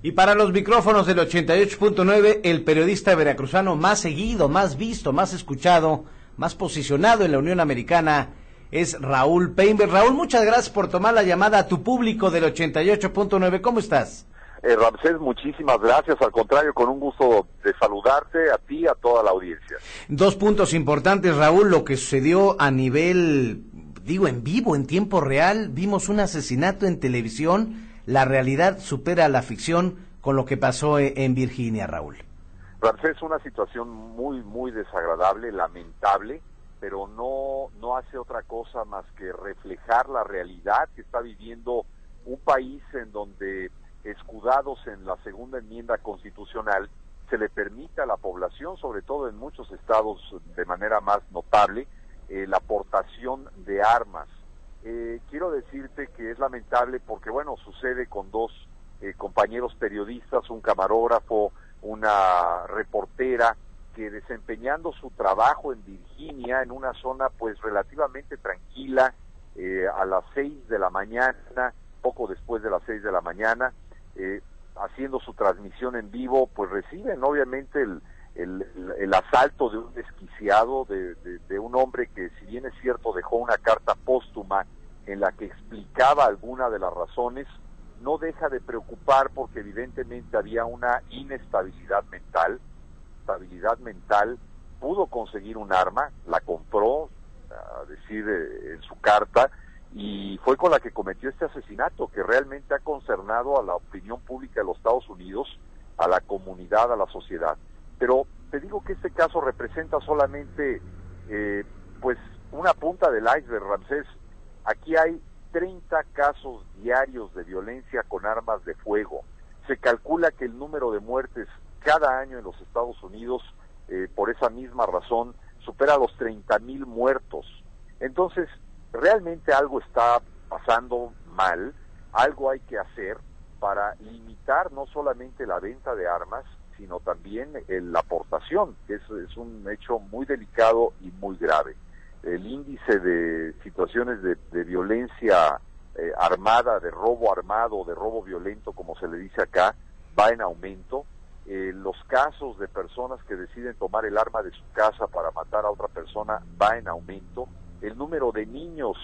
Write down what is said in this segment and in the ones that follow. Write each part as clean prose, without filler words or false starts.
Y para los micrófonos del 88.9, el periodista veracruzano más seguido, más visto, más escuchado, más posicionado en la Unión Americana es Raúl Peinberg. Raúl, muchas gracias por tomar la llamada a tu público del 88.9. ¿Cómo estás? Ramsés, muchísimas gracias. Al contrario, con un gusto de saludarte a ti y a toda la audiencia. Dos puntos importantes, Raúl, lo que sucedió a nivel, en vivo, en tiempo real. Vimos un asesinato en televisión. La realidad supera la ficción con lo que pasó en Virginia, Raúl. Ramsés, una situación muy desagradable, lamentable, pero no hace otra cosa más que reflejar la realidad que está viviendo un país en donde, escudados en la segunda enmienda constitucional, se le permite a la población, sobre todo en muchos estados de manera más notable, la aportación de armas. Quiero decirte que es lamentable porque, sucede con dos compañeros periodistas, un camarógrafo, una reportera, que desempeñando su trabajo en Virginia, en una zona pues relativamente tranquila, a las 6 de la mañana, poco después de las 6 de la mañana, haciendo su transmisión en vivo, pues reciben obviamente el asalto de un desquiciado, de un hombre que, si bien es cierto, dejó una carta póstuma en la que explicaba alguna de las razones, no deja de preocupar porque evidentemente había una inestabilidad mental. Pudo conseguir un arma, la compró, a decir en su carta, y fue con la que cometió este asesinato, que realmente ha consternado a la opinión pública de los Estados Unidos, a la comunidad, a la sociedad. Pero te digo que este caso representa solamente pues una punta del iceberg, Ramsés. Aquí hay 30 casos diarios de violencia con armas de fuego. Se calcula que el número de muertes cada año en los Estados Unidos, por esa misma razón, supera los 30,000 muertos. Entonces, realmente algo está pasando mal, algo hay que hacer para limitar no solamente la venta de armas, sino también la aportación, que es un hecho muy delicado y muy grave. El índice de situaciones de violencia armada, de robo armado, de robo violento, como se le dice acá, va en aumento. Los casos de personas que deciden tomar el arma de su casa para matar a otra persona va en aumento. El número de niños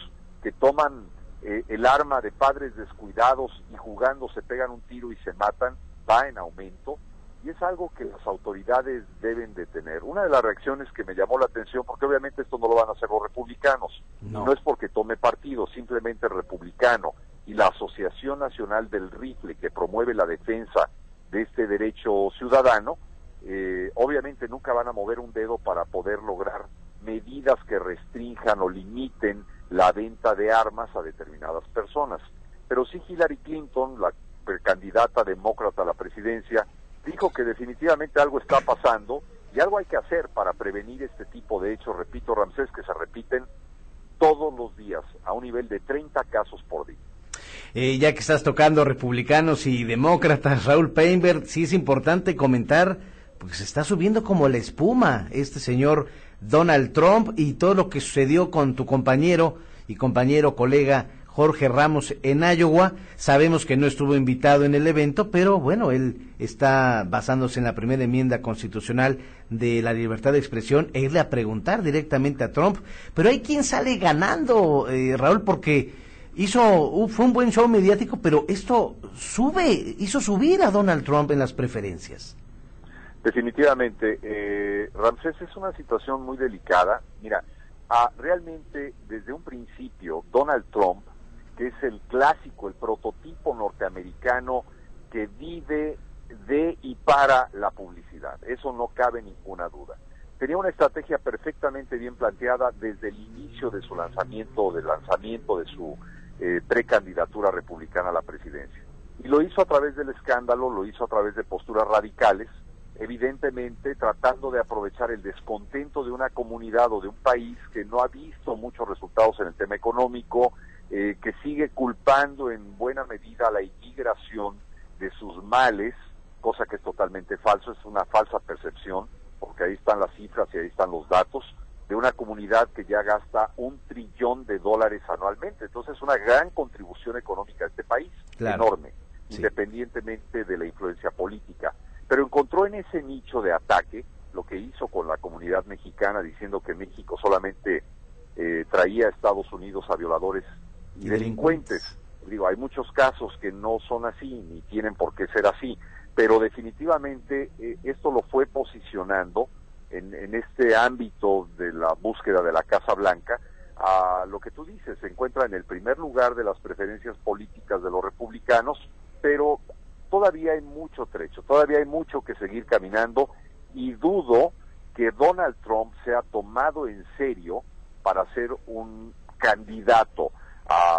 que toman el arma de padres descuidados y jugando se pegan un tiro y se matan va en aumento, y es algo que las autoridades deben de tener. Una de las reacciones que me llamó la atención, porque obviamente esto no lo van a hacer los republicanos, no es porque tome partido, simplemente republicano, y la Asociación Nacional del Rifle, que promueve la defensa de este derecho ciudadano, obviamente nunca van a mover un dedo para poder lograr medidas que restrinjan o limiten la venta de armas a determinadas personas. Pero sí, Hillary Clinton, la candidata demócrata a la presidencia, dijo que definitivamente algo está pasando y algo hay que hacer para prevenir este tipo de hechos, repito, Ramsés, que se repiten todos los días a un nivel de 30 casos por día. Ya que estás tocando republicanos y demócratas, Raúl Peinberg, sí es importante comentar, porque se está subiendo como la espuma este señor Donald Trump y todo lo que sucedió con tu compañero, colega Jorge Ramos en Iowa. Sabemos que no estuvo invitado en el evento, pero él está basándose en la primera enmienda constitucional de la libertad de expresión e irle a preguntar directamente a Trump. Pero hay quien sale ganando, Raúl, porque fue un buen show mediático, pero esto hizo subir a Donald Trump en las preferencias. Definitivamente, Ramsés, es una situación muy delicada. Mira, realmente desde un principio Donald Trump, que es el clásico, el prototipo norteamericano que vive de y para la publicidad, eso no cabe ninguna duda. Tenía una estrategia perfectamente bien planteada desde el inicio de su lanzamiento de su precandidatura republicana a la presidencia. Y lo hizo a través del escándalo, lo hizo a través de posturas radicales, evidentemente tratando de aprovechar el descontento de una comunidad o de un país que no ha visto muchos resultados en el tema económico, que sigue culpando en buena medida a la inmigración de sus males, cosa que es totalmente falso, es una falsa percepción, porque ahí están las cifras y ahí están los datos, de una comunidad que ya gasta $1 trillón anualmente. Entonces es una gran contribución económica a este país, claro, enorme. sí, independientemente de la influencia política. Pero encontró en ese nicho de ataque lo que hizo con la comunidad mexicana, diciendo que México solamente traía a Estados Unidos a violadores y delincuentes. Digo, hay muchos casos que no son así, ni tienen por qué ser así, pero definitivamente esto lo fue posicionando en este ámbito de la búsqueda de la Casa Blanca. A lo que tú dices, se encuentra en el primer lugar de las preferencias políticas de los republicanos, pero todavía hay mucho trecho, todavía hay mucho que seguir caminando, y dudo que Donald Trump sea tomado en serio para ser un candidato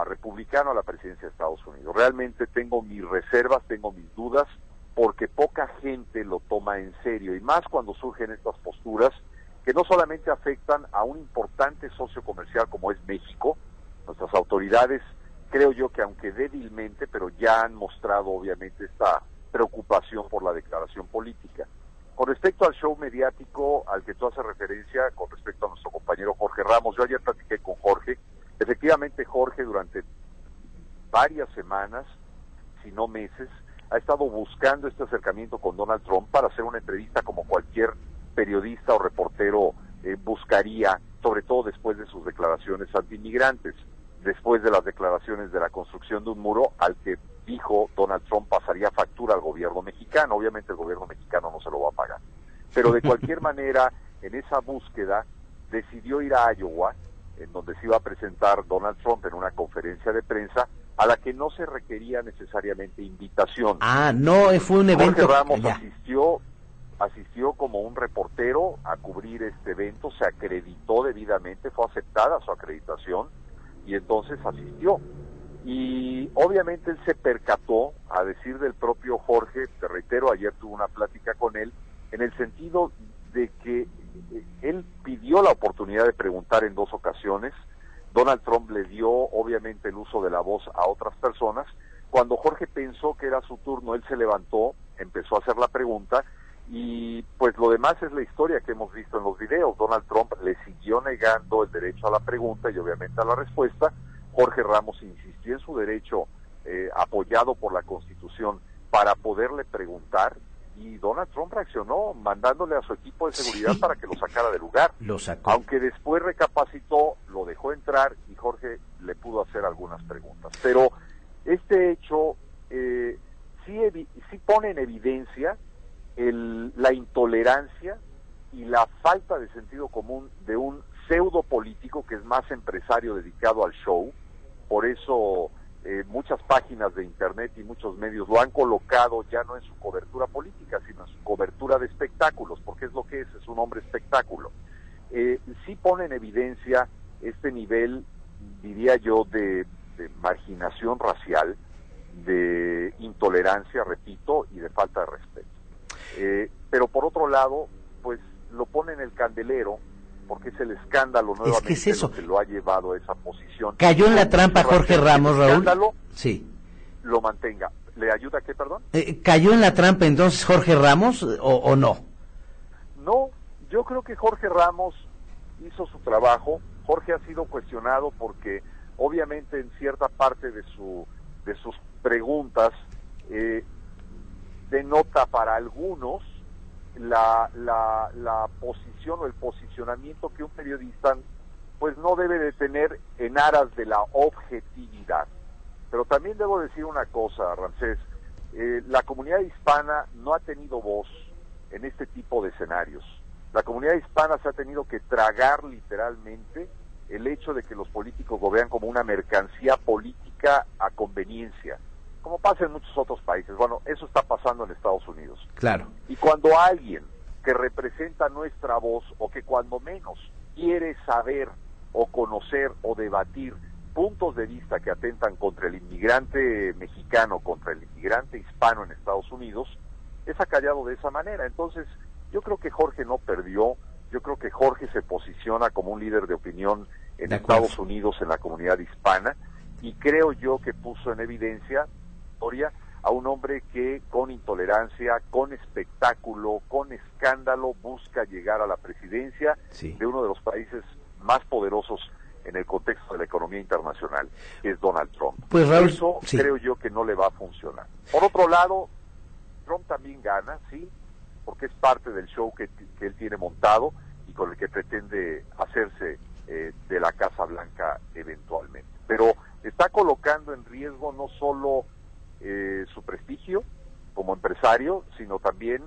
republicano a la presidencia de Estados Unidos. Realmente tengo mis reservas, tengo mis dudas, porque poca gente lo toma en serio, y más cuando surgen estas posturas que no solamente afectan a un importante socio comercial como es México. Nuestras autoridades, creo yo que aunque débilmente, pero ya han mostrado obviamente esta preocupación por la declaración política. Con respecto al show mediático al que tú haces referencia, con respecto a nuestro compañero Jorge Ramos, yo ayer platiqué con Jorge. Efectivamente, Jorge durante varias semanas, si no meses, ha estado buscando este acercamiento con Donald Trump para hacer una entrevista como cualquier periodista o reportero buscaría, sobre todo después de sus declaraciones antiinmigrantes, después de las declaraciones de la construcción de un muro al que dijo Donald Trump pasaría factura al gobierno mexicano. Obviamente el gobierno mexicano no se lo va a pagar, pero de cualquier manera, en esa búsqueda decidió ir a Iowa, en donde se iba a presentar Donald Trump en una conferencia de prensa a la que no se requería necesariamente invitación. No, fue un evento. Jorge Ramos asistió como un reportero a cubrir este evento, se acreditó debidamente, fue aceptada su acreditación, y entonces asistió. Y obviamente él se percató, a decir del propio Jorge, te reitero, ayer tuve una plática con él, en el sentido de que él pidió la oportunidad de preguntar en 2 ocasiones. Donald Trump le dio obviamente el uso de la voz a otras personas. Cuando Jorge pensó que era su turno, él se levantó, empezó a hacer la pregunta, y pues lo demás es la historia que hemos visto en los videos. Donald Trump le siguió negando el derecho a la pregunta y obviamente a la respuesta. Jorge Ramos insistió en su derecho, apoyado por la Constitución, para poderle preguntar, y Donald Trump reaccionó mandándole a su equipo de seguridad para que lo sacara del lugar. Lo sacó. Aunque después recapacitó, lo dejó entrar y Jorge le pudo hacer algunas preguntas. Pero este hecho sí pone en evidencia la intolerancia y la falta de sentido común de un pseudo político que es más empresario dedicado al show. Por eso muchas páginas de internet y muchos medios lo han colocado ya no en su cobertura política, sino en su cobertura de espectáculos, porque es lo que es un hombre espectáculo. Sí pone en evidencia este nivel, diría yo, de marginación racial, de intolerancia, repito, y de falta de respeto. Pero por otro lado, pues lo pone en el candelero, porque es el escándalo nuevamente es eso. Lo que lo ha llevado a esa posición. Cayó en la trampa Jorge Ramos, Raúl. Escándalo, sí. Lo mantenga. ¿Le ayuda qué, perdón? ¿Cayó en la trampa entonces Jorge Ramos o no? No, yo creo que Jorge Ramos hizo su trabajo. Jorge ha sido cuestionado porque obviamente en cierta parte de sus preguntas denota para algunos la posición o el posicionamiento que un periodista pues no debe de tener en aras de la objetividad. Pero también debo decir una cosa, Ramsés, la comunidad hispana no ha tenido voz en este tipo de escenarios. La comunidad hispana se ha tenido que tragar literalmente el hecho de que los políticos lo vean como una mercancía política a conveniencia, como pasa en muchos otros países. Bueno, eso está pasando en Estados Unidos. Claro. Y cuando alguien que representa nuestra voz, o que cuando menos quiere saber o conocer o debatir puntos de vista que atentan contra el inmigrante mexicano, contra el inmigrante hispano en Estados Unidos, es acallado de esa manera. Entonces, yo creo que Jorge no perdió. Yo creo que Jorge se posiciona como un líder de opinión en Estados Unidos, en la comunidad hispana, y creo yo que puso en evidencia a un hombre que con intolerancia, con espectáculo, con escándalo busca llegar a la presidencia de uno de los países más poderosos en el contexto de la economía internacional, que es Donald Trump. Pues Raúl, eso sí, creo yo que no le va a funcionar. Por otro lado, Trump también gana, sí, porque es parte del show que él tiene montado y con el que pretende hacerse de la Casa Blanca eventualmente. Pero está colocando en riesgo no solo su prestigio como empresario, sino también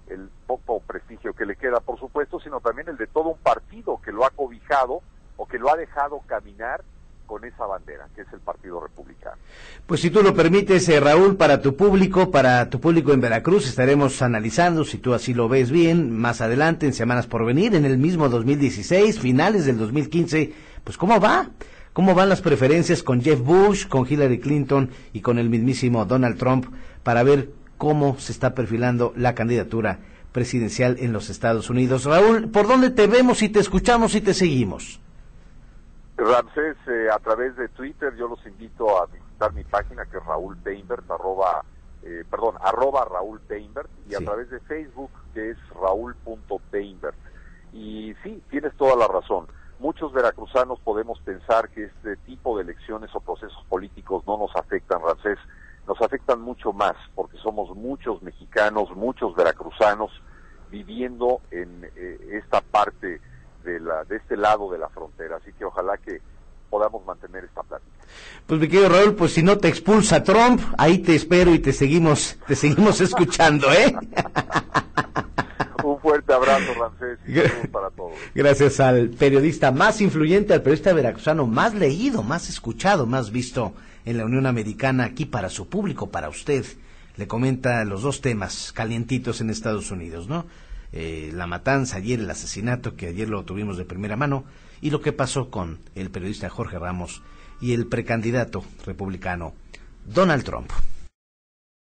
el poco prestigio que le queda, por supuesto, sino también el de todo un partido que lo ha cobijado o que lo ha dejado caminar con esa bandera, que es el Partido Republicano. pues si tú lo permites, Raúl, para tu público en Veracruz, estaremos analizando, si tú así lo ves bien, más adelante, en semanas por venir, en el mismo 2016, finales del 2015, pues ¿cómo va? ¿Cómo van las preferencias con Jeff Bush, con Hillary Clinton y con el mismísimo Donald Trump, para ver cómo se está perfilando la candidatura presidencial en los Estados Unidos? Raúl, ¿por dónde te vemos y te escuchamos y te seguimos? Ramsés, a través de Twitter yo los invito a visitar mi página, que es Raúl Peinbert, arroba Raúl Peinbert, y Sí. a través de Facebook, que es Raúl.Peinbert. Y sí, tienes toda la razón. Muchos veracruzanos podemos pensar que este tipo de elecciones o procesos políticos no nos afectan, Ramsés. Nos afectan mucho más, porque somos muchos mexicanos, muchos veracruzanos, viviendo en esta parte de este lado de la frontera, así que ojalá que podamos mantener esta plática. Pues mi querido Raúl, pues si no te expulsa Trump, ahí te espero y te seguimos escuchando, ¿eh? Un fuerte abrazo, Ramsés, y saludos para todos. Gracias al periodista más influyente, al periodista veracruzano más leído, más escuchado, más visto en la Unión Americana, aquí para su público, para usted. Le comenta los dos temas calientitos en Estados Unidos, ¿no? La matanza ayer, el asesinato, que ayer lo tuvimos de primera mano, y lo que pasó con el periodista Jorge Ramos y el precandidato republicano Donald Trump.